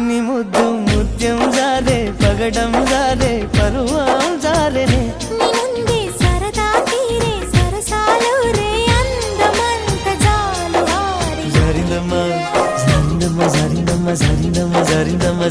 నీ ముద్దు ముత్యం జారే పగడం జారే పరువం జారెనే సరదా తీరే సరసాలు రే అందమంత జాలు జారిందమ్మ జారిందమ్మ జారిందమ్మ జారిందమ్మ జారిందమ్మ